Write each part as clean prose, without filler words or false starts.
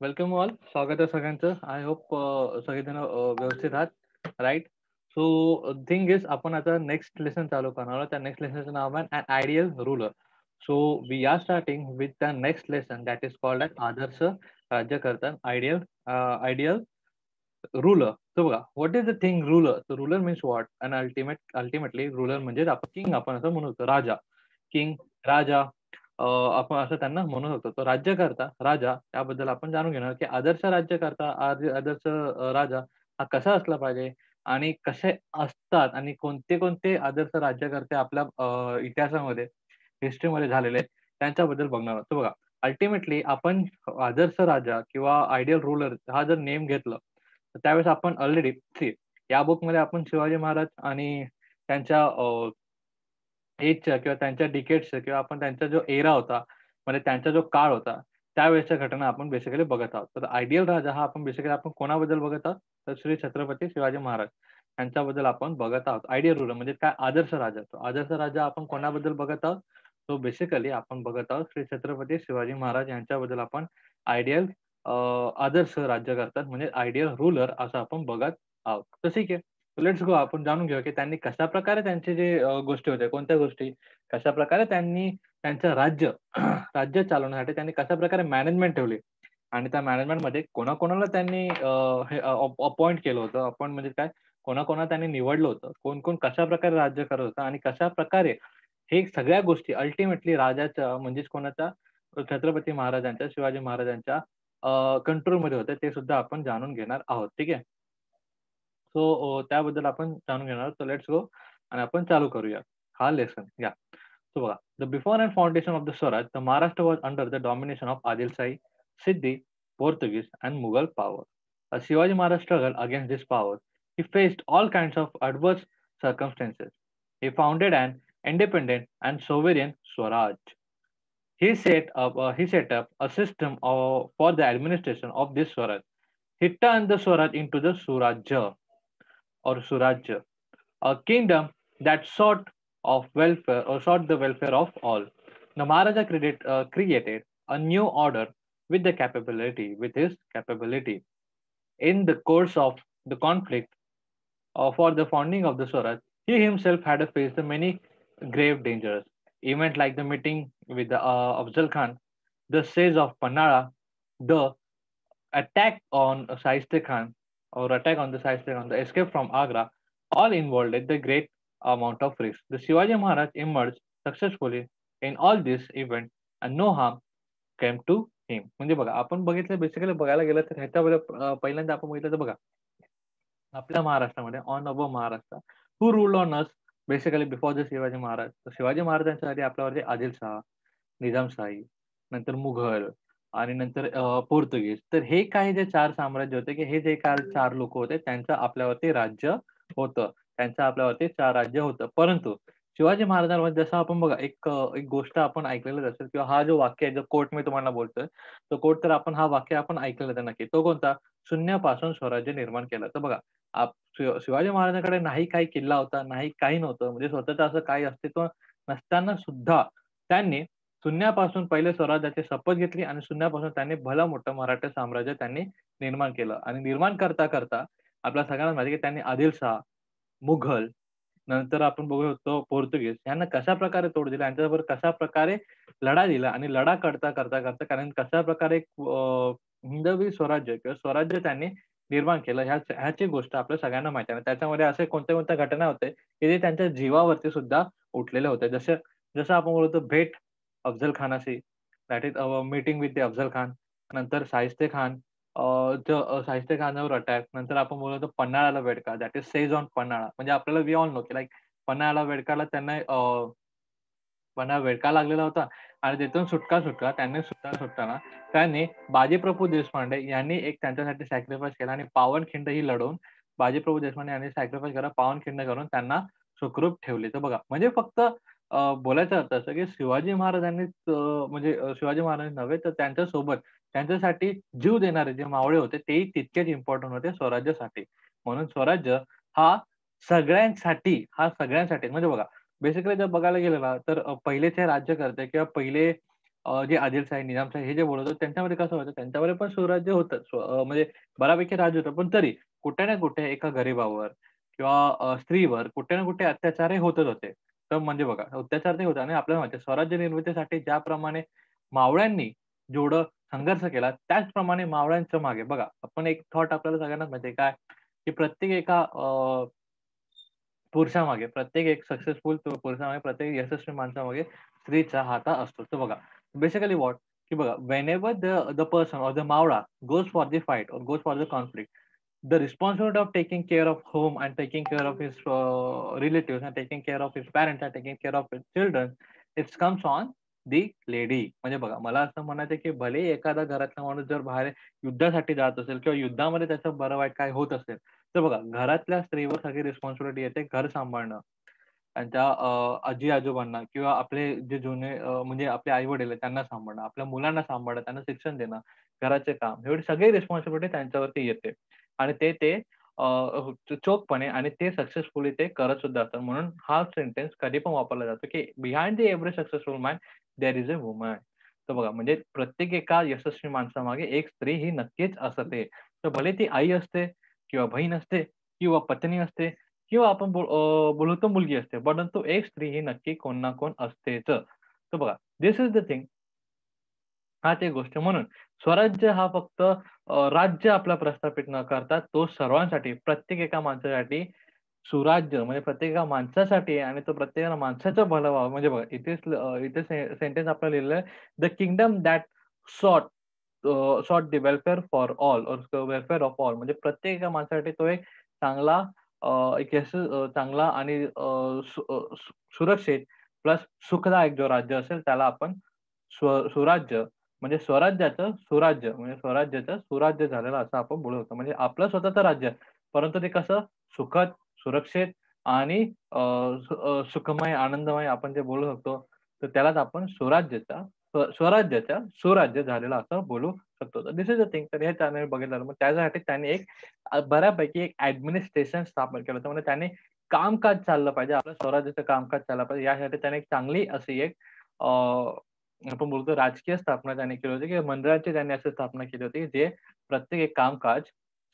Welcome all. स्वागत आहे सगळ्यांचं. आय होप सगळेजण व्यवस्थित आहात, राईट? सो थिंग इज आपण आता नेक्स्ट लेसन चालू करणार आहोत. त्या नेक्स्ट लेसनचं नाव आहे an ideal ruler. So we are starting with the next lesson that is called an आदर्श राज्यकर्ता, आयडियल रुलर. तर बघा, what is the thing ruler? तर रुलर मीन्स व्हॉट? अन अल्टिमेटली रुलर म्हणजे आपण किंग, आपण असं म्हणू शकतो. राजा, किंग, राजा, आपण असं त्यांना म्हणू शकतो. तो राज्यकर्ता, राजा, त्याबद्दल आपण जाणून घेणार की आदर्श राज्यकर्ता, आदर्श राजा हा कसा असला पाहिजे आणि कसे असतात आणि कोणते आदर्श राज्यकर्ते आपल्या इतिहासामध्ये, हिस्ट्रीमध्ये झालेले आहेत, त्यांच्याबद्दल बघणार आहोत. तर बघा, अल्टिमेटली आपण आदर्श राजा किंवा आयडियल रूलर हा जर नेम घेतलं, तर त्यावेळेस आपण ऑलरेडी या बुकमध्ये आपण शिवाजी महाराज आणि त्यांच्या एजच्या किंवा त्यांच्या डिकेड्सच्या किंवा आपण त्यांचा जो एरा होता, म्हणजे त्यांचा जो काळ होता, त्यावेळेसच्या घटना आपण बेसिकली बघत आहोत. तर आयडियल राजा हा आपण बेसिकली आपण कोणाबद्दल बघत आहोत? तर श्री छत्रपती शिवाजी महाराज यांच्याबद्दल आपण बघत आहोत. आयडियल रूलर म्हणजे काय? आदर्श राजा. तो आदर्श राजा आपण कोणाबद्दल बघत आहोत? तो बेसिकली आपण बघत आहोत श्री छत्रपती शिवाजी महाराज यांच्याबद्दल आपण आयडियल आदर्श राज्य करतात म्हणजे आयडियल रूलर असं आपण बघत आहोत. तर ठीक आहे. Let's go. आपण जाणून घेऊया की त्यांनी कशाप्रकारे त्यांचे जे गोष्टी होत्या, कोणत्या गोष्टी, कशाप्रकारे त्यांनी त्यांचं राज्य राज्य चालवण्यासाठी त्यांनी कशाप्रकारे मॅनेजमेंट ठेवली आणि त्या मॅनेजमेंटमध्ये कोणाकोणाला त्यांनी हे अपॉइंट केलं होतं. अपॉइंट म्हणजे काय? कोणाकोणाला त्यांनी निवडलं होतं. कोण-कोण कशाप्रकारे राज्य करत होतं आणि कशाप्रकारे हे सगळ्या गोष्टी अल्टिमेटली राजाच्या म्हणजेच कोणाच्या? छत्रपती महाराजांच्या, शिवाजी महाराजांच्या कंट्रोलमध्ये होत्या. ते सुद्धा आपण जाणून घेणार आहोत. ठीक आहे. सो त्याबद्दल आपण जाणून घेणार आहोत. सो लेट्स गो आणि आपण चालू करूया हा लेसन. या. सो बघा, the before and foundation of the Swaraj, the Maharashtra was under the domination of Adilshahi, Siddi, Portuguese, and Mughal power. As Shivaji Maharaj struggled against this power, he faced all kinds of adverse circumstances. He founded an independent and sovereign Swaraj. He set up a system for the administration of this Swaraj. He turned the Swaraj into the Surajya or Surajya, a kingdom that sought the welfare of all. The Maharaja created a new order with his capability. In the course of the conflict for the founding of the Swaraj, he himself had to face the many grave dangers. Events like the meeting with the Afzal Khan, the siege of Panara, the attack on the Shaiste Khan, the escape from Agra, all involved the great amount of risk. The Shivaji Maharaj emerged successfully in all these events and no harm came to him. म्हणजे बघा, आपण बघितलं basically बघायला गेलं तर ह्याच्यामध्ये पहिल्यांदा आपण बघितलं तर बघा, आपल्या महाराष्ट्रामध्ये on above Maharashtra who ruled on us basically before the Shivaji Maharaj. तर शिवाजी महाराजांच्या आधी आपल्यावरती आदिलशाह, निजामशाही, नंतर मुघल आणि नंतर पोर्तुगीज. तर हे काही जे 4 साम्राज्य होते, की हे जे 4 लोक होते त्यांचं आपल्यावरती राज्य होतं. त्यांचं आपल्यावरती 4 राज्य होतं. परंतु शिवाजी महाराजांमध्ये जसं आपण बघा एक गोष्ट आपण ऐकलेलंच असेल किंवा हा जो वाक्य आहे, जो कोट मी तुम्हाला बोलतोय, तो कोट तर आपण हा वाक्य आपण ऐकलेलं आहे नक्की. तो कोणता? शून्यापासून स्वराज्य निर्माण केलं. तर बघा, शिवाजी महाराजांकडे नाही काही किल्ला होता, नाही काही नव्हतं. म्हणजे स्वतःचं असं काही अस्तित्व नसताना सुद्धा त्यांनी शून्यापासून पहिले स्वराज्याची शपथ घेतली आणि शून्यापासून त्यांनी भलं मोठं मराठा साम्राज्य त्यांनी निर्माण केलं आणि निर्माण करता आपल्या सगळ्यांना माहिती आहे की त्यांनी आदिलशाह, मुघल, नंतर आपण बघू शकतो पोर्तुगीज यांना कशाप्रकारे तोड दिला, यांच्याबरोबर कशाप्रकारे लढा दिला आणि लढा करता कारण कशाप्रकारे हिंदवी स्वराज्य किंवा स्वराज्य त्यांनी निर्माण केलं ह्याची गोष्ट आपल्या सगळ्यांना माहिती आहे. त्याच्यामध्ये असे कोणत्या घटना होते, की जे त्यांच्या जीवावरती सुद्धा उठलेले होते. जसं जसं आपण बोलतो भेट अफझल खानाशी, that is meeting with the Afzal Khan. नंतर शाहिस्ते खान, शाहिस्ते खानावर अटॅक. नंतर आपण बोलतो पन्हाळ्याला वेढका, that is siege on Panhala. म्हणजे आपल्याला वी ऑल नो की लाइक पन्हाळ्याला वेढकाला त्यांना पन्हाळा वेढका लागलेला होता आणि तिथून सुटका त्यांनी सुटताना त्यांनी बाजीप्रभू देशपांडे यांनी एक त्यांच्यासाठी सॅक्रिफाईस केला आणि पावनखिंड ही लढवून बाजीप्रभू देशपांडे यांनी सॅक्रिफाईस केला, पावनखिंड करून त्यांना सुखरूप ठेवले. तर बघा, म्हणजे फक्त बोलायचा अर्थ असं की शिवाजी महाराजांनी म्हणजे शिवाजी महाराज नव्हे तर त्यांच्यासोबत त्यांच्यासाठी जीव देणारे जे मावळे होते तेही तितकेच इम्पॉर्टंट होते स्वराज्यासाठी. म्हणून स्वराज्य हा सगळ्यांसाठी म्हणजे बघा, बेसिकली जर बघायला गेलं ना तर पहिलेचे राज्यकर्ते किंवा पहिले जे आदिलशाही, निजामशाही हे जे बोलत होते त्यांच्यामध्ये कसं व्हायचं, त्यांच्यामध्ये पण स्वराज्य होतं. म्हणजे बऱ्यापैकी राज्य होतं. पण तरी कुठे ना कुठे एका गरीबावर किंवा स्त्रीवर कुठे ना कुठे अत्याचारही होतच होते. तर म्हणजे बघा अत्याचार ते होते आणि आपल्याला माहिती आहे स्वराज्य निर्मितीसाठी ज्याप्रमाणे मावळ्यांनी जेवढं संघर्ष केला, त्याचप्रमाणे मावळ्यांच्या मागे बघा, आपण एक थॉट आपल्याला सगळ्यांनाच माहिती आहे काय, की प्रत्येक एका पुरुषामागे, प्रत्येक एक सक्सेसफुल पुरुषामागे, प्रत्येक यशस्वी माणसामागे स्त्रीचा हाता असतो. तर बघा, बेसिकली व्हॉट, की बघा whenever the person or the मावळा गोज फॉर द फाईट और goes for the conflict, the responsibility of taking care of home and taking care of his relatives and taking care of his parents and taking care of his children, it comes on the lady. म्हणजे बघा मला असं म्हणायचं की भले एखादा घरातला माणूस जर बाहेर युद्धासाठी जात असेल किंवा युद्धामध्ये त्याचं बरं वाईट काय होत असेल, तर बघा घरातल्या स्त्रीवर सगळी रिस्पॉन्सिबिलिटी येते घर सांभाळणं. त्यांच्या आजी-आजोबांना किंवा आपले जे जुने म्हणजे आपले आई-वडील आहेत त्यांना सांभाळणं, आपल्या मुलांना सांभाळणं, त्यांना शिक्षण देणं, घराचे काम, एवढी सगळी रिस्पॉन्सिबिलिटी त्यांच्यावरती येते. आणि ते चोखपणे आणि ते सक्सेसफुली ते करत सुद्धा असतात. म्हणून हा सेंटेन्स कधी पण वापरला जातो, की behind the every successful man there is a woman. तर बघा म्हणजे प्रत्येक एका यशस्वी माणसामागे एक स्त्री ही नक्कीच असते. तर भले ती आई असते किंवा बहीण असते किंवा पत्नी असते किंवा आपण बोलू तर मुलगी असते. परंतु एक स्त्री ही नक्की कोण ना कोण असतेच. तर बघा धिस इस द थिंग. हां, ते गोष्ट म्हणून स्वराज्य हा फक्त राज्य आपला प्रस्थापित न करता तो सर्वांसाठी, प्रत्येक एका माणसासाठी सुराज्य म्हणजे प्रत्येक एका माणसासाठी आहे आणि तो प्रत्येक माणसाचं भलं व्हावं. म्हणजे बघा इथे सेंटन्स आपल्याला लिहिलेलं आहे, "the kingdom that sought sought the welfare for all or welfare of all." म्हणजे प्रत्येक एका माणसासाठी तो एक चांगला एक चांगला आणि सुरक्षित प्लस सुखदायक जो राज्य असेल त्याला आपण सुराज्य म्हणजे स्वराज्याचं सुराज्य म्हणजे स्वराज्याचं सुराज्य झालेलं असं आपण बोलू शकतो. म्हणजे आपलं स्वतःचं राज्य, परंतु ते कसं सुखद, सुरक्षित आणि सुखमय, आनंदमय आपण जे बोलू शकतो, तर त्यालाच आपण स्वराज्याच्या सुराज्य झालेलं असं बोलू शकतो. तर धिस इज द थिंग. तर हे त्याने बघितलं. मग त्याच्यासाठी त्यांनी एक बऱ्यापैकी एक ॲडमिनिस्ट्रेशन स्थापन केलं होतं. म्हणजे त्याने कामकाज चाललं पाहिजे. आपलं स्वराज्याचं कामकाज चाललं पाहिजे. यासाठी त्याने एक चांगली अशी एक आपण बोलतो राजकीय स्थापना त्यांनी केली होती, की मंडळाची त्यांनी अशी स्थापना केली होती, जे प्रत्येक एक कामकाज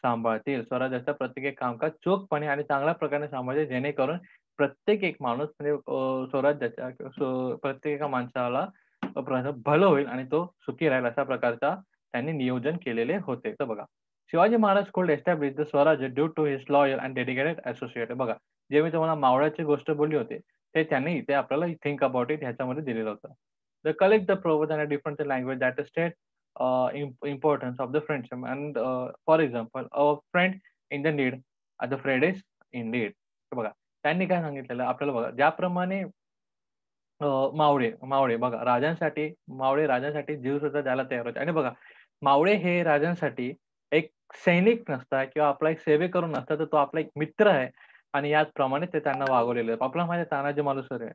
सांभाळतील. स्वराज्याचं प्रत्येक एक कामकाज चोखपणे आणि चांगल्या प्रकारे सांभाळतील, जेणेकरून प्रत्येक एक माणूस म्हणजे स्वराज्याच्या किंवा प्रत्येक एका माणसाला भलं होईल आणि तो सुखी राहील अशा प्रकारचा त्यांनी नियोजन केलेले होते. तर बघा, Shivaji Maharaj could establish the swarajya due to his loyal and dedicated associate. बघा, जे मी तुम्हाला मावळ्याची गोष्ट बोलली होती, ते त्यांनी इथे आपल्याला थिंक अबाउट इट ह्याच्यामध्ये दिलेलं होतं. They collect the proverbs and a different language that state importance of the friendship. And for example, a friend in the need, the friend is indeed. हे बघा, त्यांनी काय सांगितलेलं आपल्याला बघा, ज्याप्रमाणे मावळे मावळे बघा मावळे राजांसाठी जीव सुद्धा द्यायला तयार होते आणि बघा, मावळे हे राजांसाठी एक सैनिक नसतात किंवा आपला एक सेवेकरू नसतात, तर तो आपला एक मित्र आहे आणि याचप्रमाणे ते त्यांना वागवलेलं आहे. आपल्याला माहिती आहे तानाजी मालुसरे आहे.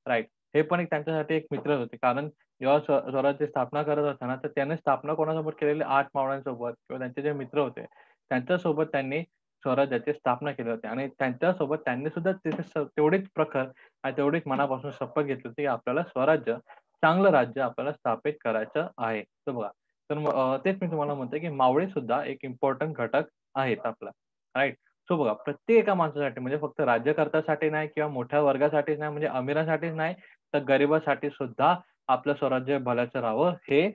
राइट. हे पण एक त्यांच्यासाठी एक मित्रच होते. कारण जेव्हा स्वराज्य स्थापना करत असताना, तर त्याने स्थापना कोणासोबत केलेली 8 मावळ्यांसोबत किंवा त्यांचे जे मित्र होते, त्यांच्यासोबत त्यांनी स्वराज्याची स्थापना केली होती आणि त्यांच्यासोबत त्यांनी सुद्धा तिथे तेवढीच प्रखर आणि तेवढीच मनापासून शपथ घेतली होती, की आपल्याला स्वराज्य, चांगलं राज्य आपल्याला स्थापित करायचं आहे. तर बघा, तर मग तेच मी तुम्हाला म्हणतोय, की मावळे सुद्धा एक इम्पोर्टंट घटक आहेत आपला. राइट. सो बघा, प्रत्येक एका माणसासाठी म्हणजे फक्त राज्यकर्त्यासाठी नाही किंवा मोठ्या वर्गासाठीच नाही, म्हणजे अमीरासाठीच नाही, तर गरिबासाठी सुद्धा आपलं स्वराज्य भल्याचं राहावं हे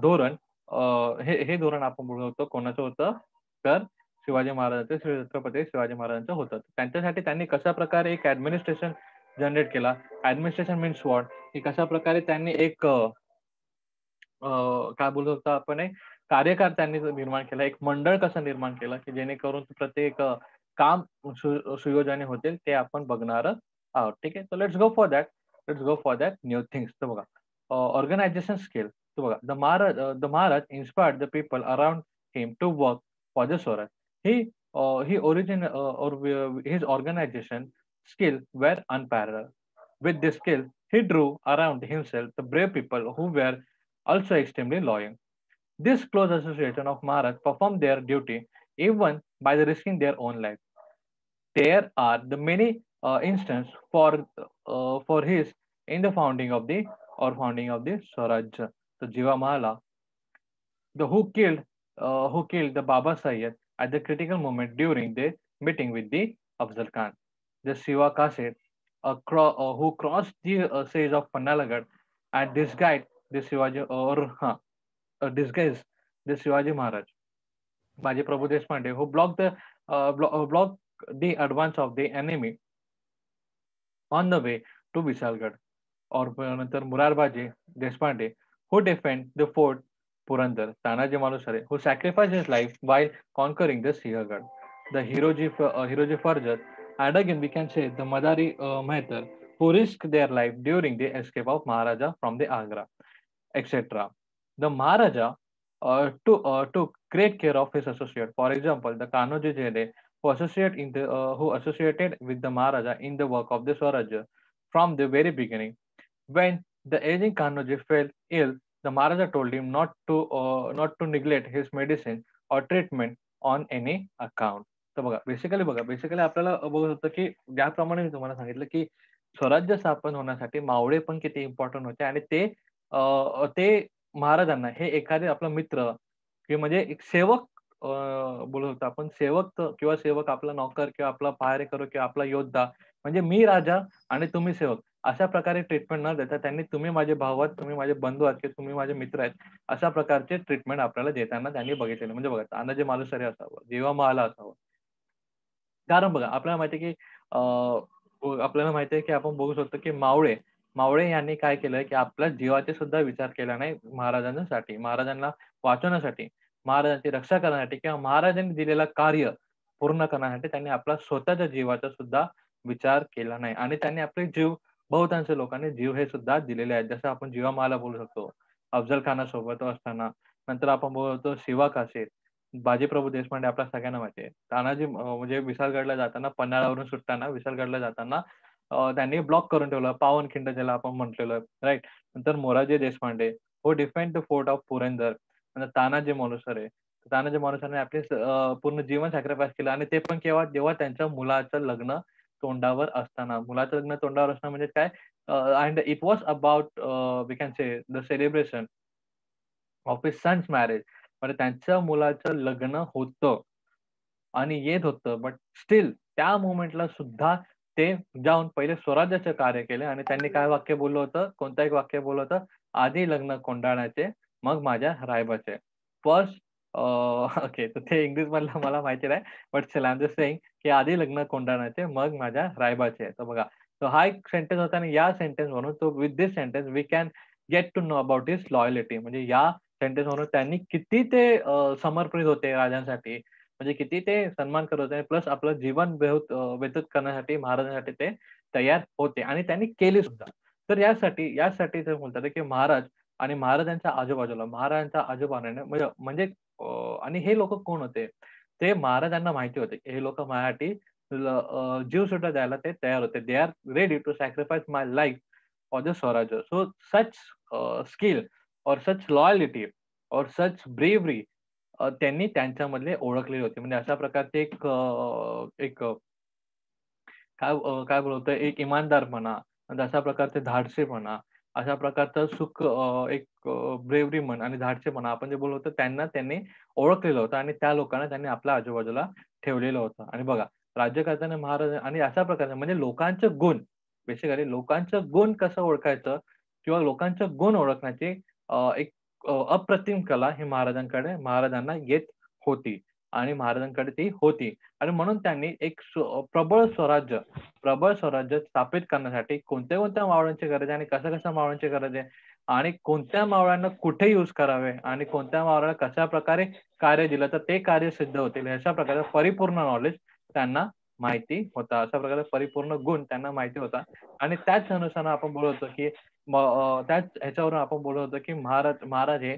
धोरण हे धोरण आपण बोलू शकतो कोणाचं होतं? तर शिवाजी महाराजांचं, श्री छत्रपती शिवाजी महाराजांचं होतं. त्यांच्यासाठी त्यांनी कशाप्रकारे एक ॲडमिनिस्ट्रेशन जनरेट केला. Administration means what? की कशाप्रकारे त्यांनी एक अ, काय बोलू शकतो आपण एक कार्यकार त्यांनी जो निर्माण केला, एक मंडळ कसं निर्माण केलं, की जेणेकरून प्रत्येक काम सुयोजने होतील ते आपण बघणार आहोत. ठीक आहे. So let's go for that. Let's go for that new things. तर बघा, ऑर्गनायझेशन स्किल. तर बघा, the Maharaj inspired the people around him to work for the Swaraj. He he origin or his organisation skill were unparalleled. With this skill, he drew around himself the brave people who were also extremely loyal. This close association of Maharaj performed their duty even by risking their own life. There are the many instances for his in the founding of the or founding of the Swarajya. So Jiva Mahala, the who killed the Baba Sayyid at the critical moment during the meeting with the Afzal Khan. The Shiva Kaset, who crossed the siege of Pannalagad and disguised the Shivaji disguised the Shivaji Maharaj. Baji Prabhu Deshpande, who blocked the advance of the enemy on the way to Visalgad. और नंतर Murarbaji Deshpande, who defend the fort Purandar, Tanaji Malusare, who sacrificed his life while conquering the Sihagarh, the Hiroji Farjat, and again we can say the Madari Mehtar, who risked their life during the escape of Maharaja from the Agra, etc. The Maharaja took great care of his associate. For example, the Kanoji Jede, who associated with the Maharaja in the work of the Swarajya from the very beginning. When the aging Kanoji fell ill, the Maharaja told him not to neglect his medicine or treatment on any account. तर बघा basically आपल्याला बघू शकतो की ज्याप्रमाणे मी तुम्हाला सांगितलं की स्वराज्य स्थापन होण्यासाठी मावळे पण किती इम्पॉर्टंट होते आणि ते महाराजांना हे एखादे आपला मित्र किंवा म्हणजे एक सेवक बोलू शकतो आपण किंवा सेवक आपला नौकर किंवा आपला पहारेकरू किंवा आपला योद्धा म्हणजे मी राजा आणि तुम्ही सेवक अशा प्रकारे ट्रीटमेंट न देता त्यांनी तुम्ही माझे भाऊ आहात, तुम्ही माझे बंधू आहात, की तुम्ही माझे मित्र आहेत, अशा प्रकारचे ट्रीटमेंट आपल्याला देताना त्यांनी बघितलेलं. म्हणजे बघा तानाजी मालुसरे असावं, जीवा महाला असावं. कारण बघा आपल्याला माहिती आहे की आपल्याला माहिती आहे की आपण बघू शकतो की मावळे यांनी काय केलंय की आपल्या जीवाचे सुद्धा विचार केला नाही महाराजांसाठी, महाराजांना वाचवण्यासाठी, महाराजांची रक्षा करण्यासाठी किंवा महाराजांनी दिलेलं कार्य पूर्ण करण्यासाठी त्यांनी आपला स्वतःच्या जीवाचा सुद्धा विचार केला नाही आणि त्यांनी आपले जीव बहुतांश लोकांनी जीव हे सुद्धा दिलेले आहेत. जसं आपण जीवामाला बोलू शकतो. अफजल खानासोबत असताना, नंतर आपण बोलतो शिवा कासेत, बाजीप्रभू देशपांडे आपल्या सगळ्यांना माहिती आहे. तानाजी म्हणजे विशाळगडला जाताना, पन्हाळावरून सुटताना विशाळगडला जाताना त्यांनी ब्लॉक करून ठेवलं. पावनखिंड ज्याला आपण म्हटलेलं राइट. नंतर Morarji Deshpande who defend the fort of Purandar. नंतर तानाजी मालुसरे. तानाजी मालुसरेने आपले पूर्ण जीवन सॅक्रिफाईस केलं आणि ते पण केव्हा जेव्हा त्यांच्या मुलाचं लग्न तोंडावर असताना. मुलाचं लग्न तोंडावर असणं म्हणजे काय and it was about we can say the celebration of his son's marriage. म्हणजे त्यांच्या मुलाचं लग्न होतं आणि येत होतं बट स्टील त्या मोमेंटला सुद्धा ते जाऊन पहिले स्वराज्याचे कार्य केले आणि त्यांनी काय वाक्य बोललं होतं, कोणतं एक वाक्य बोललं होतं, आधी लग्न कोंडाण्याचे मग माझ्या रायबाचे. फर्स्ट ओके तर ते इंग्लिश मधलं मला माहिती नाही but still I am just saying की आधी लग्न कोंडाण्याचे मग माझ्या रायबाचे. तर बघा तो हा एक सेंटेन्स होता आणि या सेंटेन्स वरून तो with this sentence we can get to know about his loyalty. म्हणजे या सेंटेन्स वरून त्यांनी किती ते समर्पित होते राजांसाठी, म्हणजे किती ते सन्मान करत होते प्लस आपलं जीवन व्यतीत करण्यासाठी महाराजांसाठी ते तयार होते आणि त्यांनी केले सुद्धा. तर यासाठी ते बोलतात की महाराज आणि महाराजांच्या आजूबाजूला महाराजांच्या आजोबाने म्हणजे आणि हे लोक कोण होते? ते महाराजांना माहिती होते की हे लोक माझ्यासाठी जीव सुद्धा द्यायला ते तयार होते. They are ready to sacrifice my life for the swarajya. So such skill or such loyalty और सच ब्रेवरी त्यांनी त्यांच्यामधले ओळखलेले होते. म्हणजे अशा प्रकारचे एक काय बोलतो एक इमानदारपणा, अशा प्रकारचे धाडसीपणा, अशा प्रकारचं एक ब्रेव्हरी म्हण आणि धाडसीपणा आपण जे बोलतो त्यांनी ओळखलेलं होतं आणि त्या लोकांना त्यांनी आपल्या आजूबाजूला ठेवलेलं होतं. आणि बघा राज्य करताना महाराज आणि अशा प्रकारचे म्हणजे लोकांचे गुण, बेसिकली लोकांचं गुण कसं ओळखायचं किंवा लोकांचे गुण ओळखण्याची एक अप्रतिम कला ही महाराजांना येत होती आणि महाराजांकडे ती होती आणि म्हणून त्यांनी एक प्रबळ स्वराज्य स्थापित करण्यासाठी कोणत्या मावळ्यांची गरज आहे आणि कशा मावळ्यांची गरज आहे आणि कोणत्या मावळ्यांना कुठे यूज करावे आणि कोणत्या मावळ्याला कशा प्रकारे कार्य दिलं तर ते कार्य सिद्ध होतील अशा प्रकारे परिपूर्ण नॉलेज त्यांना माहिती होता. अशा प्रकारे परिपूर्ण गुण त्यांना माहिती होता आणि त्याच अनुसार आपण बोलतो की त्याच ह्याच्यावरून आपण बोलतो की महाराज हे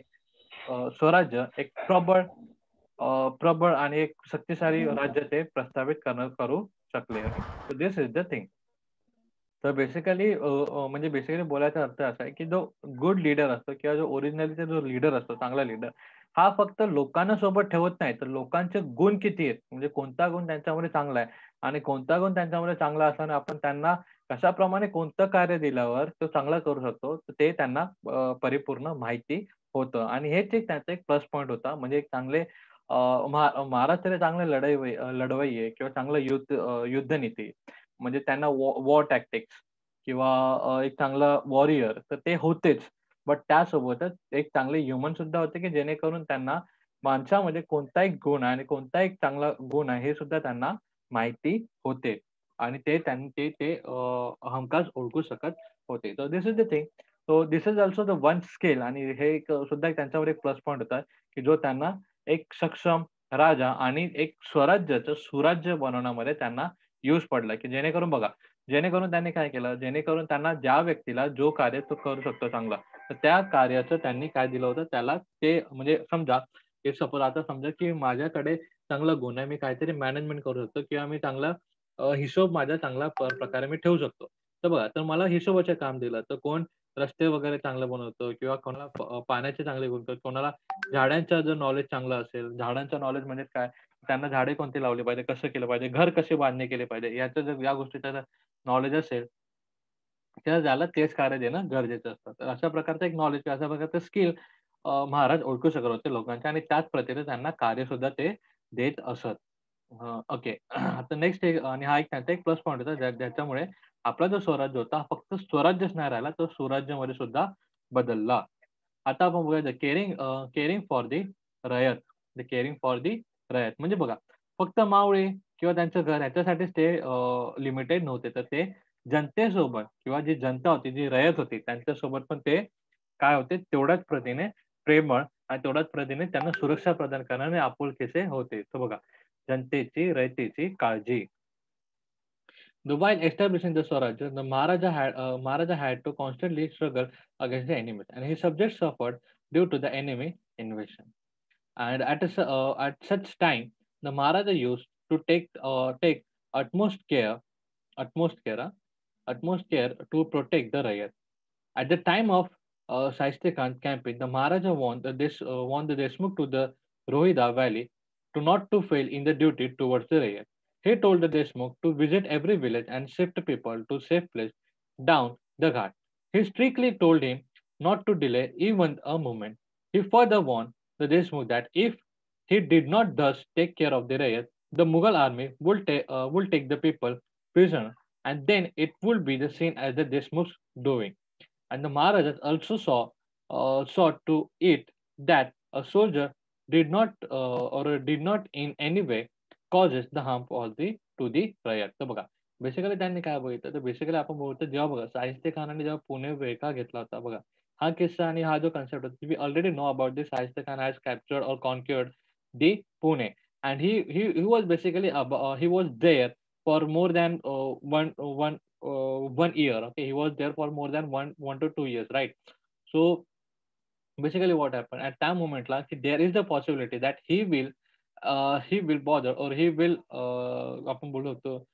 स्वराज्य एक प्रबळ आणि एक शक्तिशाली राज्य ते प्रस्थापित करू शकले. दिस इज द थिंग. तर बेसिकली बोलायचा अर्थ असा आहे की जो गुड लीडर असतो किंवा जो ओरिजिनॅलिटी जो लीडर असतो, चांगला लीडर, हा फक्त लोकांना सोबत ठेवत नाही तर लोकांचे गुण किती आहेत म्हणजे कोणता गुण त्यांच्यामध्ये चांगला आहे आणि कोणता गुण त्यांच्यामध्ये चांगला असताना आपण त्यांना कशाप्रमाणे कोणतं कार्य दिल्यावर तो चांगला करू शकतो, तर ते त्यांना परिपूर्ण माहिती होतं आणि हेच एक त्याचा एक प्लस पॉइंट होता. म्हणजे एक चांगले महाराज तरी चांगले लढवय्ये किंवा चांगलं युद्धनीती म्हणजे त्यांना वॉर टॅक्टिक्स किंवा एक चांगला वॉरियर तर ते होतेच. बट त्यासोबतच एक चांगले ह्युमन सुद्धा होते, की जेणेकरून त्यांना माणसामध्ये कोणता एक गुण आहे आणि कोणता एक चांगला गुण आहे, हे सुद्धा त्यांना माहिती होते. आणि ते त्यांनी ते हमखास ओळखू शकत होते. So this is the thing. So this is also the one skill आणि हे एक सुद्धा एक त्यांच्यावर एक प्लस पॉइंट होता, की जो त्यांना एक सक्षम राजा आणि एक स्वराज्याचं सुराज्य बनवण्यामध्ये त्यांना यूज पडला, की जेणेकरून बघा, जेणेकरून त्यांनी काय केलं, जेणेकरून त्यांना ज्या व्यक्तीला जो कार्य तो करू शकतो चांगला, तर त्या कार्याचं त्यांनी काय दिलं होतं, त्याला ते म्हणजे समजा, हे सपोज आता समजा, की माझ्याकडे चांगला गुण आहे, मी काहीतरी मॅनेजमेंट करू शकतो किंवा मी चांगला हिशोब माझा चांगला प्रकारे मी ठेवू शकतो. तर बघा, तर मला हिशोबाचं काम दिलं, तर कोण रस्ते वगैरे चांगलं बनवतं किंवा कोणाला पाण्याचे चांगले गुण करतो, कोणाला झाडांचं जर नॉलेज चांगलं असेल, झाडांचं नॉलेज म्हणजे काय, त्यांना झाडे कोणती लावली पाहिजे, कसं केलं पाहिजे, घर कसे बांधणी केले पाहिजे, याचं जर या गोष्टीचं जर नॉलेज असेल, तर त्याला तेच कार्य देणं गरजेचं असतं. तर अशा प्रकारचं एक नॉलेज, अशा प्रकारचं स्किल महाराज ओळखू शकत होते लोकांच्या आणि त्याच प्रतीने त्यांना कार्यसुद्धा ते देत असत. ओके. आता नेक्स्ट एक आणि हा एक त्यांचा एक प्लस पॉइंट होता ज्याच्यामुळे आपला जो स्वराज्य होता, हा फक्त स्वराज्यच नाही राहिला, तो सुराज्यामध्ये सुद्धा बदलला. आता आपण बघूया caring for the rayat. The caring for the rayat म्हणजे बघा, फक्त मावळे किंवा त्यांचं घर ह्याच्यासाठीच ते लिमिटेड नव्हते. तर ते जनतेसोबत किंवा जी जनता होती, जी रयत होती, त्यांच्यासोबत पण ते काय होते, तेवढ्याच प्रतीने प्रेमळ आणि तेवढ्याच प्रतीने त्यांना सुरक्षा प्रदान करणारे आपुलकीचे होते. तर बघा, जनतेची, रयतेची काळजी. While establishing the Swaraj, the Maharaja had to constantly struggle against the enemies, and his subjects suffered due to the enemy invasion. And at such time, the Maharaja used to take utmost care, utmost care, uh, utmost care to protect the Rayat. At the time of Shaiste Khan campaign, the Maharaja warned the Deshmukh to the Rohida Valley to not to fail in the duty towards the Rayat. He told the Deshmukh to visit every village and shift people to safe place down the ghat. He strictly told him not to delay even a moment. He further warned the Deshmukh that if he did not thus take care of the Rayat, the Mughal army will take the people prisoner, and then it would be the same as the Deshmukh's doing. And the Maharajas also saw to it that a soldier did not in any way causes the harm for to the Rayat. तर बघा, basically त्यांनी काय बघितलं, तर basically आपण बोलतो जेव्हा बघा शाहिस्ते खानाने जेव्हा पुणे वेढा घेतला होता बघा, हा किस्सा आणि हा जो कन्सेप्ट होता, we already know about this. Shaista Khan has captured or conquered the Pune and he was basically he was there for more than 1 year. Okay, he was there for more than 1 to 2 years, right? So basically, what happened at that moment, like there is the possibility that he will bother or आपण बोलू शकतो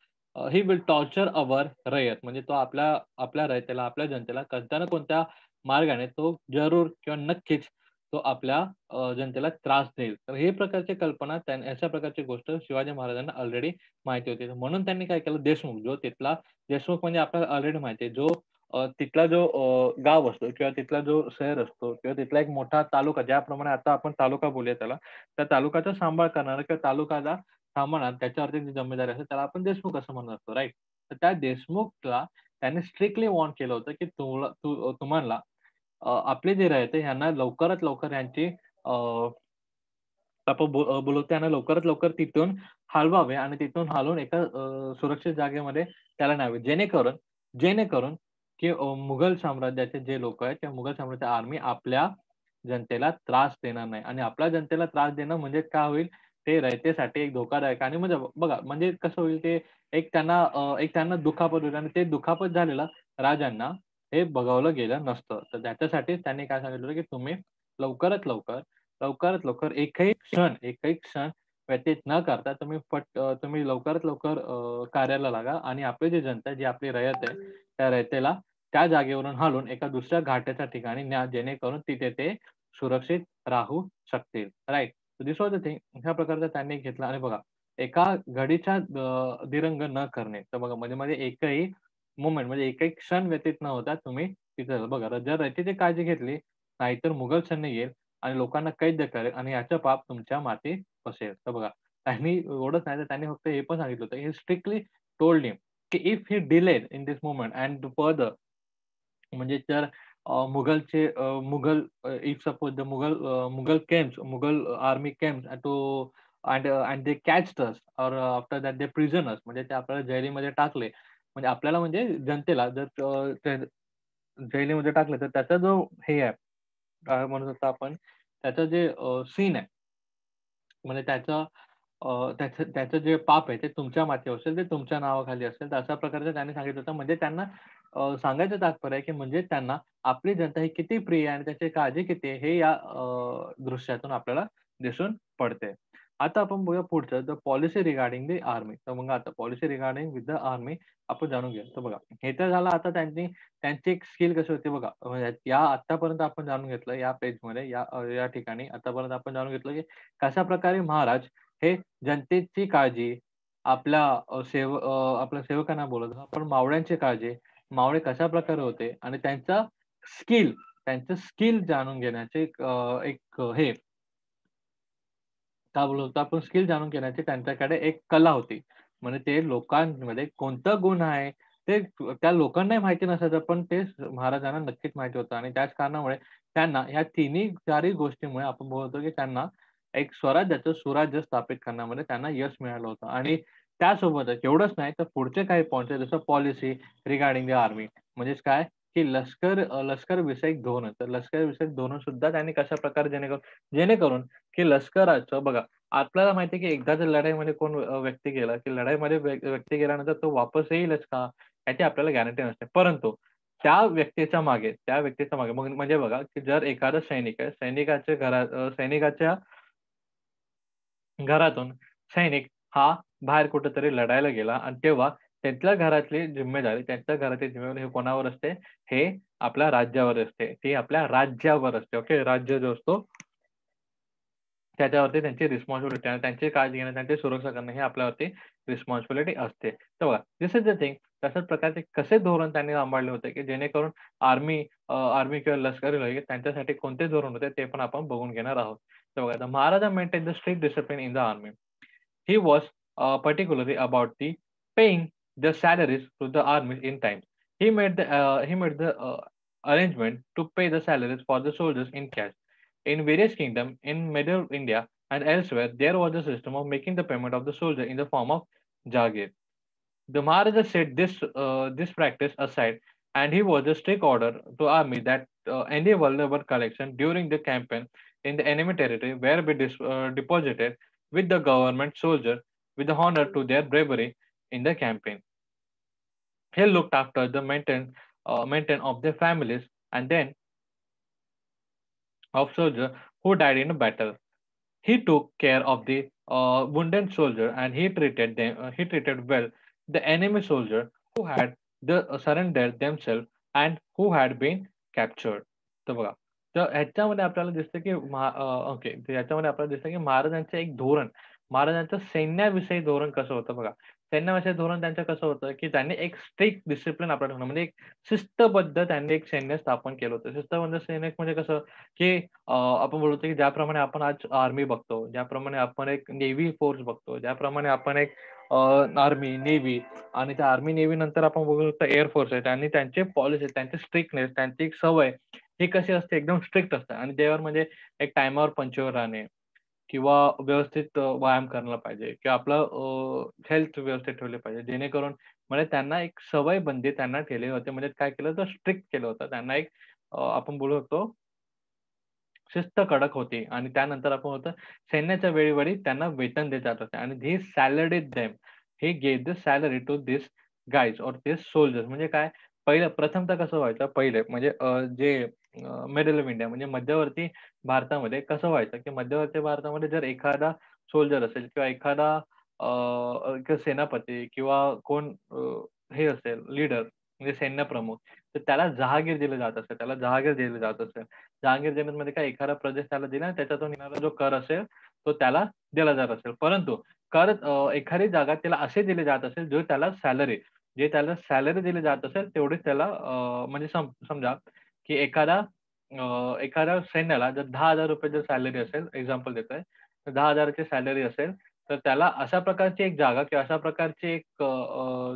he will torture our रयत म्हणजे तो आपल्या आपल्या रयतेला, आपल्या जनतेला कोणत्या ना कोणत्या मार्गाने तो जरूर किंवा नक्कीच तो आपल्या जनतेला त्रास देईल. तर हे प्रकारची कल्पना अशा प्रकारची गोष्ट शिवाजी महाराजांना ऑलरेडी माहिती होती. म्हणून त्यांनी काय केलं, देशमुख म्हणजे आपल्याला ऑलरेडी माहिती आहे, जो तिथला जो गाव असतो किंवा तिथला जो शहर असतो किंवा तिथला एक मोठा तालुका, ज्याप्रमाणे आता आपण तालुका बोलूया त्याला, त्या तालुक्याचा सांभाळ करणारा किंवा तालुक्याला सांभाळणार त्याच्यावरती जी जिम्मेदारी असते त्याला आपण देशमुख असं म्हणत असतो, राइट? तर त्या देशमुखला त्यांनी स्ट्रिक्टली वॉर्न केलं होतं, की तुम्हाला आपले जे राहते ह्यांना लवकरात लवकर ह्यांची आपण बोलू त्यांना लवकरात लवकर तिथून हलवावे आणि तिथून हलवून एका सुरक्षित जागेमध्ये त्याला न्यावे. जेणेकरून की मुघल साम्राज्याचे जे लोकं आहेत, त्या मुघल साम्राज्याची आर्मी आपल्या जनतेला त्रास देणार नाही आणि आपल्या जनतेला त्रास देणं म्हणजे काय होईल, ते रयतेसाठी एक धोकादायक आणि म्हणजे बघा, म्हणजे कसं होईल ते एक त्यांना दुखापत होईल आणि ते दुखापत झालेलं राजांना हे बघवलं गेलं नसतं. तर त्याच्यासाठीच त्यांनी काय सांगितलं होतं, की तुम्ही लवकरात लवकर एकही क्षण व्यतीत न करता तुम्ही लवकरात लवकर कार्याला लागा आणि आपली जी जनता आहे, जी आपली रयत आहे, त्या रयतेला त्या जागेवरून हलवून एका दुसऱ्या घाटाच्या ठिकाणी न्या, जेणेकरून तिथे ते सुरक्षित राहू शकतील. Right? So this was the thing. ह्या प्रकारचा त्यांनी घेतला आणि बघा, एका घडीचा दिरंग न करणे. तर बघा, म्हणजे एकही मोमेंट म्हणजे एक एक क्षण व्यतीत न होता तुम्ही तिथे बघा जर रयतेची काळजी घेतली, नाहीतर मुघल सैन्य येईल आणि लोकांना कैद करेल आणि याचं पाप तुमच्या माथी बसेल. तर बघा त्यांनी एवढंच नाही तर त्यांनी फक्त हे पण सांगितलं होतं, ही स्ट्रिक्टली टोल्ड हिम की if he delayed in this moment and further म्हणजे जर मुघलचे Mughal if suppose the Mughal came, Mughal army came to and they caught us or after that they prison us म्हणजे ते आपल्याला जेलीमध्ये टाकले. म्हणजे आपल्याला म्हणजे जनतेला जर ते जेलीमध्ये टाकलं तर त्याचा जो हे आहे, काय म्हणू शकतो आपण, त्याचं जे सीन आहे म्हणजे त्याचं त्याचं जे पाप आहे ते तुमच्या माथ्यावर असेल, ते तुमच्या नावाखाली असेल. तर अशा प्रकारचं त्यांनी सांगितलं होतं. म्हणजे त्यांना सांगायचं तात्पर्य आहे, की म्हणजे त्यांना आपली जनता ही किती प्रिय आहे आणि त्याची काळजी किती आहे, हे या दृश्यातून आपल्याला दिसून पडते. आता आपण बघूया पुढचं the policy regarding the army. तर मग आता policy regarding with the army आपण जाणून घेऊया. तर बघा, हे तर झालं आता त्यांची एक स्किल कशी होती बघा. या आत्तापर्यंत आपण जाणून घेतलं या पेजमध्ये या ठिकाणी आतापर्यंत आपण जाणून घेतलं, की कशाप्रकारे महाराज हे जनतेची काळजी, आपल्या सेवकांना बोलत आपण मावळ्यांची काळजी, मावळे कशाप्रकारे होते आणि स्किल त्यांचं स्किल जाणून घेण्याचे एक हे काय बोलतो आपण स्किल जाणून घेण्याची त्यांच्याकडे एक कला होती. म्हणजे ते लोकांमध्ये कोणता गुण आहे, ते त्या लोकांनाही माहिती नसायचं, पण ते महाराजांना नक्कीच माहिती होतं आणि त्याच कारणामुळे त्यांना ह्या तिन्ही चारही गोष्टीमुळे आपण बोलतो, की त्यांना एक स्वराज्याचं सुराज्य स्थापित करण्यामध्ये त्यांना यश मिळालं होतं आणि त्यासोबतच एवढंच नाही, तर पुढचे काही पॉइंट्स आहेत, जसं पॉलिसी रिगार्डिंग द आर्मी म्हणजेच काय, की लष्कर विषयक धोरण. तर लष्कर विषयक धोरण सुद्धा त्यांनी कशाप्रकारे जेणेकरून की लष्कराचं बघा, आपल्याला माहिती आहे की एकदा जर लढाईमध्ये कोण व्यक्ती गेला, की लढाईमध्ये व्यक्ती गेल्यानंतर तो वापस येईलच का? याची आपल्याला गॅरंटी नसते. परंतु त्या व्यक्तीच्या मागे मग म्हणजे बघा, की जर एखादा सैनिक आहे, सैनिकाच्या घरातून सैनिक हा बाहेर कुठेतरी लढायला गेला आणि तेव्हा त्यांच्या घराची जिम्मेदारी हे कोणावर असते? हे आपल्या राज्यावर असते. ती आपल्या राज्यावर असते. ओके. राज्य जो असतो त्याच्यावरती त्यांची रिस्पॉन्सिबिलिटी आणि त्यांची काळजी घेणं, त्यांची सुरक्षा करणं हे आपल्यावरती रिस्पॉन्सिबिलिटी असते. तर बघा, धिस इज द थिंग. तशाच प्रकारचे कसे धोरण त्यांनी सांभाळले होते, की जेणेकरून आर्मी किंवा लष्करी लोक त्यांच्यासाठी कोणते धोरण होते ते पण आपण बघून घेणार आहोत. तर बघा, the Maharaja maintain the strict discipline in the army. He was particularly about the paying the salaries to the army in time. He made the arrangement to pay the salaries for the soldiers in cash. In various kingdoms in medieval India and elsewhere, there was a system of making the payment of the soldier in the form of jagir. The Maharaja set this practice aside, and he was a strict order to army that any valuable collection during the campaign in the enemy territory were be deposited with the government soldier with the honor to their bravery in the campaign. He looked after the maintenance of their families and then of soldiers who died in battle. He took care of the wounded soldier and he treated well the enemy soldier who had surrendered themselves and who had been captured. तर बघा, तर ह्याच्यामध्ये आपल्याला दिसतं की okay, तर ह्याच्यामध्ये आपल्याला दिसतं की महाराजांचं एक धोरण, महाराजांचं सैन्याविषयी धोरण कसं होतं बघा. सैन्याविषयी धोरण त्यांचं कसं होतं, की त्यांनी एक स्ट्रिक्ट डिसिप्लिन आपल्याला ठेवलं म्हणजे एक शिस्तबद्ध त्यांनी एक सैन्य स्थापन केलं होतं. शिस्तबद्ध सैनिक म्हणजे कसं, की आपण बोलतो की ज्याप्रमाणे आपण आज आर्मी बघतो, ज्याप्रमाणे आपण एक नेव्ही फोर्स बघतो, ज्याप्रमाणे आपण एक आर्मी, नेव्ही आणि त्या आर्मी, नेव्ही नंतर आपण बघू शकतो एअर फोर्स आहे आणि त्यांचे पॉलिसी, त्यांचे स्ट्रिक्टनेस, त्यांची एक सवय ही कशी असते एकदम स्ट्रिक्ट असते आणि त्यावर म्हणजे एक टाईमावर पंक्च्युअल राहणे किंवा व्यवस्थित व्यायाम करायला पाहिजे किंवा आपलं हेल्थ व्यवस्थित ठेवले पाहिजे. जेणेकरून म्हणजे त्यांना एक सवयबंदी त्यांना केली होती. म्हणजे काय केलं तर स्ट्रिक्ट केलं होतं. त्यांना एक आपण बोलू शकतो शिस्त कडक होती आणि त्यानंतर आपण होतं सैन्याच्या वेळोवेळी त्यांना वेतन दिले जात होते आणि the salaried them. He gave the salary to this guys or this soldiers. म्हणजे काय, पहिलं प्रथमतः कसं व्हायचं पहिले म्हणजे जे मिडल ऑफ इंडिया म्हणजे मध्यवर्ती भारतामध्ये कसं व्हायचं, की मध्यवर्ती भारतामध्ये जर एखादा सोल्जर असेल किंवा एखादा सेनापती किंवा कोण हे असेल लीडर म्हणजे सैन्यप्रमुख, तर त्याला जहागीर दिलं जात असेल, त्याला जहागीर दिली जात असेल. जहांगीर जमीनमध्ये काय एखादा प्रदेश त्याला दिला आणि त्याच्यातून येणारा जो कर असेल, तो त्याला दिला जात असेल. परंतु कर एखादी जागा त्याला असे दिले जात असेल, जो त्याला सॅलरी जे त्याला सॅलरी दिली जात असेल तेवढीच त्याला म्हणजे समजा की एखाद्या सैन्याला जर ₹10,000 जर सॅलरी असेल, एक्झाम्पल देतोय, तर 10,000 ची सॅलरी असेल, तर त्याला अशा प्रकारची एक जागा किंवा अशा प्रकारची एक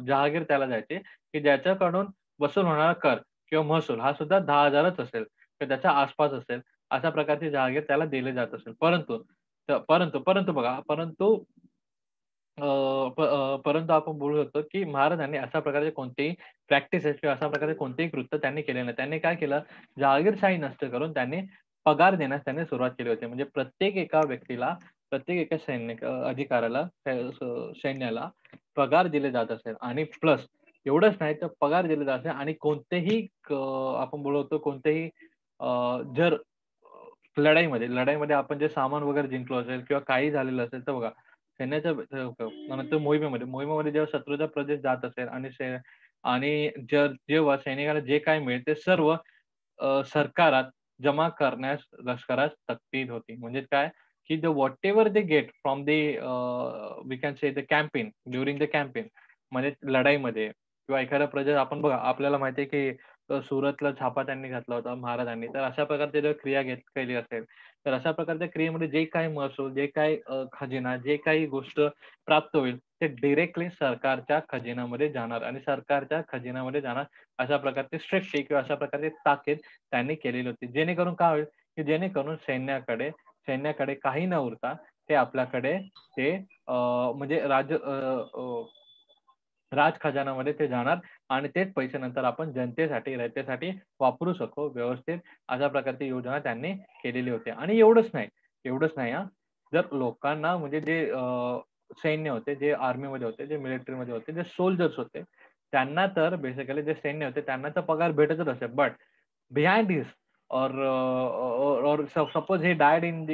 जहागीर त्याला द्यायची, की ज्याच्याकडून वसूल होणारा कर किंवा महसूल हा सुद्धा 10,000च असेल किंवा त्याच्या आसपास असेल. अशा प्रकारची जहागीर त्याला दिली जात असेल. परंतु बघा, परंतु आपण बोलू शकतो, की महाराजांनी अशा प्रकारचे कोणतेही प्रॅक्टिसेस किंवा अशा प्रकारचे कोणतेही कृत्य त्यांनी केले नाही. त्यांनी काय केलं, जहागीरशाही नष्ट करून त्यांनी पगार देण्यास त्यांनी सुरुवात केली होती. म्हणजे प्रत्येक एका व्यक्तीला, प्रत्येक एका अधिकाऱ्याला, सैन्याला पगार दिले जात असेल आणि प्लस एवढंच नाही तर पगार दिले जात असेल आणि कोणतेही आपण बोलतो कोणतेही जर लढाईमध्ये आपण जे सामान वगैरे जिंकलो असेल किंवा काही झालेलं असेल, तर बघा सैन्याच्या नंतर मोहिमेमध्ये जेव्हा शत्रूचा प्रदेश जात असेल आणि जेव्हा सैनिकाला जे काही मिळेल ते सर्व सरकारात जमा करण्यास लष्करास ताकीद होती. म्हणजे काय, की whatever they get from we can say the campaign during the campaign म्हणजे लढाईमध्ये किंवा एखादा प्रदेश आपण बघा आपल्याला माहिती आहे, की सुरतला छापा त्यांनी घातला होता महाराजांनी. तर अशा प्रकारची जर क्रिया केली असेल, तर अशा प्रकारच्या क्रियेमध्ये जे काही महसूल, जे काही खजिना, जे काही गोष्ट प्राप्त होईल, ते डायरेक्टली सरकारच्या खजिन्यामध्ये जाणार आणि सरकारच्या खजिन्यामध्ये जाणार अशा प्रकारची स्ट्रिक्टली किंवा अशा प्रकारची ताकीद त्यांनी केलेली होती. जेणेकरून काय होईल, की जेणेकरून सैन्याकडे काही न उरता ते आपल्याकडे ते म्हणजे राजखजानामध्ये ते जाणार आणि तेच पैसे नंतर आपण जनतेसाठी, रयतेसाठी वापरू शकू व्यवस्थित. अशा प्रकारची योजना त्यांनी केलेली होती. आणि एवढंच नाही हां. जर लोकांना म्हणजे जे सैन्य होते, जे आर्मीमध्ये होते, जे मिलिटरीमध्ये होते, जे सोल्जर्स होते, त्यांना तर बेसिकली जे सैन्य होते त्यांना तर पगार भेटतच असे. But behind this suppose he died in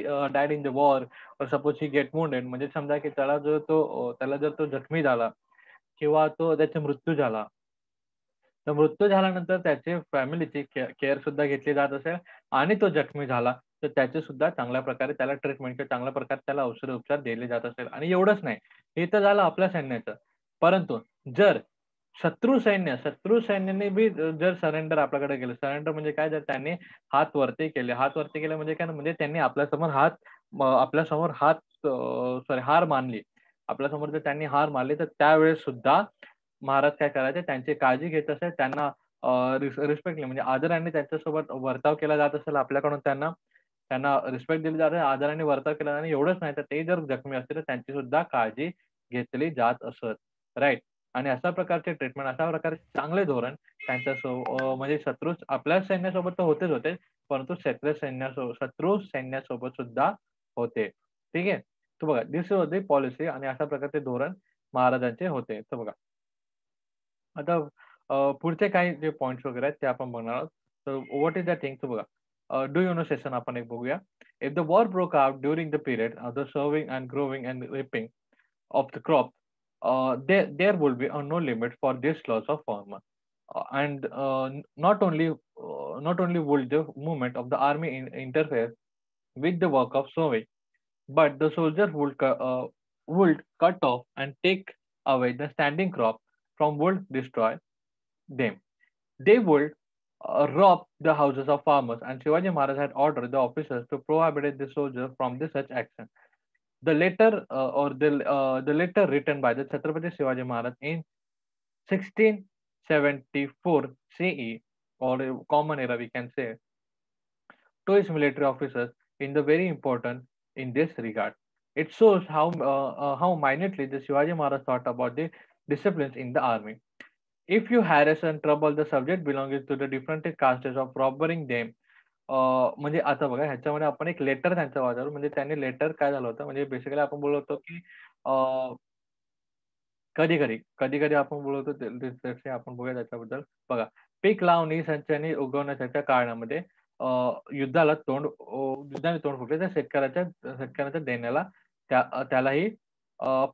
the war or suppose he get wounded म्हणजे समजा की त्याला जर तो जखमी झाला किंवा त्याचा मृत्यू झाला. तर मृत्यू झाल्यानंतर त्याची फॅमिलीची केअर सुद्धा घेतली जात असेल आणि तो जखमी झाला, तर त्याचे सुद्धा चांगल्या प्रकारे त्याला ट्रीटमेंट किंवा चांगल्या प्रकारे त्याला औषध-उपचार दिले जात असेल. आणि एवढंच नाही, हे तर झालं आपल्या सैन्याचं. परंतु जर शत्रू सैन्याने बी जर सरेंडर आपल्याकडे केलं. सरेंडर म्हणजे काय? जर त्यांनी हात वरती केले म्हणजे काय? म्हणजे त्यांनी आपल्यासमोर हार मानली. आपल्यासमोर जर त्यांनी हार मानली, तर त्यावेळेस सुद्धा महाराज काय करायचे? त्यांची काळजी घेत असेल. त्यांना रिस्पेक्टली म्हणजे आदराने त्यांच्यासोबत वर्ताव केला जात असेल आपल्याकडून त्यांना. त्यांना रिस्पेक्ट दिली जाते, आदराने वर्ताव केला आणि एवढंच नाही तर ते जर जखमी असतील, तर त्यांची सुद्धा काळजी घेतली जात असत. राइट? आणि अशा प्रकारचे ट्रीटमेंट, अशा प्रकारचे चांगले धोरण म्हणजे आपल्या सैन्यासोबत तर होतेच, परंतु शत्रू सैन्यासोबत सुद्धा होते. ठीक आहे? तर बघा दिस वॉज द पॉलिसी आणि अशा प्रकारचे धोरण महाराजांचे होते. तर बघा आता पुढचे काही जे पॉइंट्स वगैरे आहेत ते आपण बघणार आहोत. तर व्हॉट इस द थिंग तर बघा डू यू नो सेशन आपण एक बघूया. If the war broke out during the period of the serving and growing and ripping of the crop, there will be no limit for this loss of farmer. And not only will the movement of the army interfere with the work of sowing, but the soldiers would cut off and take away the standing crop from would destroy them. They would rob the houses of farmers, and Shivaji Maharaj had ordered the officers to prohibit the soldiers from this such action. The letter written by the Chhatrapati Shivaji Maharaj in 1674 CE, or a common era we can say, to his military officers in the very important in this regard. It shows how minutely the Shivaji Maharaj thought about the disciplines in the army. If you harass and trouble the subject belonging to the different castes of robbing them, म्हणजे आता बघा ह्याच्यामध्ये आपण एक letter त्यांचं वाचाल म्हणजे त्यांनी लेटर काय झालं होतं म्हणजे बेसिकली आपण बोलत होतो की कधी-कधी आपण बोलतो ते आपण बघूया त्याच्याबद्दल. बघा, पीक लावणी, सिंचणी उगवण्याच्या काळामध्ये युद्धाने तोंड फुटले तर शेतकऱ्याच्या देण्याला त्यालाही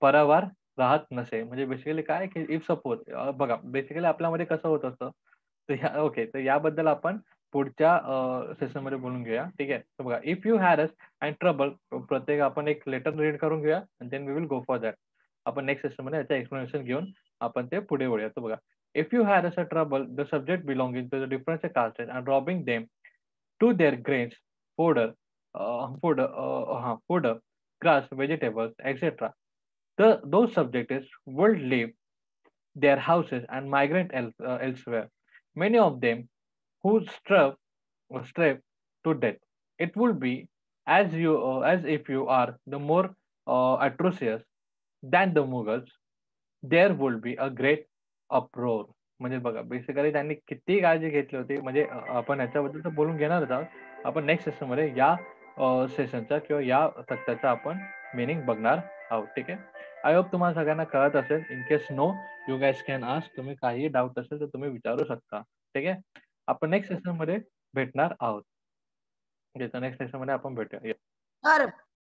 परावार राहत नसे. म्हणजे बेसिकली काय की इफ सपोज बघा बेसिकली आपल्यामध्ये कसं होत असतं. तर याबद्दल आपण पुढच्या सेशनमध्ये बोलून घेऊया. ठीक आहे. तर बघा if you harass and trouble प्रत्येक आपण एक लेटर रीड करून घेऊया and then we will go for that. आपण नेक्स्ट सेशन मध्ये याचं एक्सप्लेनेशन घेऊन आपण ते पुढे वळूया. तर बघा, if you had a trouble the subject belonging to the different castes and robbing them to their grains, fodder, fodder, grass, vegetables, etc. Those subjects would leave their houses and migrate elsewhere. Many of them who stray to death. It would be as if you are the more atrocious than the Mughals. There would be a great uproar. म्हणजे बघा, basically त्यांनी किती काळजी घेतली होती, म्हणजे आपण याच्याबद्दल तर बोलून घेणारच आहोत. आपण नेक्स्ट सेशन मध्ये या सेशनचा किंवा या तक्त्याचा आपण मिनिंग बघणार आहोत. ठीक आहे. आय होप तुम्हाला सगळ्यांना कळत असेल. In case no, you guys can ask. तुम्ही काही डाऊट असेल तर तुम्ही विचारू शकता. ठीक आहे. आपण नेक्स्ट सेशन मध्ये भेटणार आहोत. नेक्स्ट सेशन मध्ये आपण भेटूया. अरे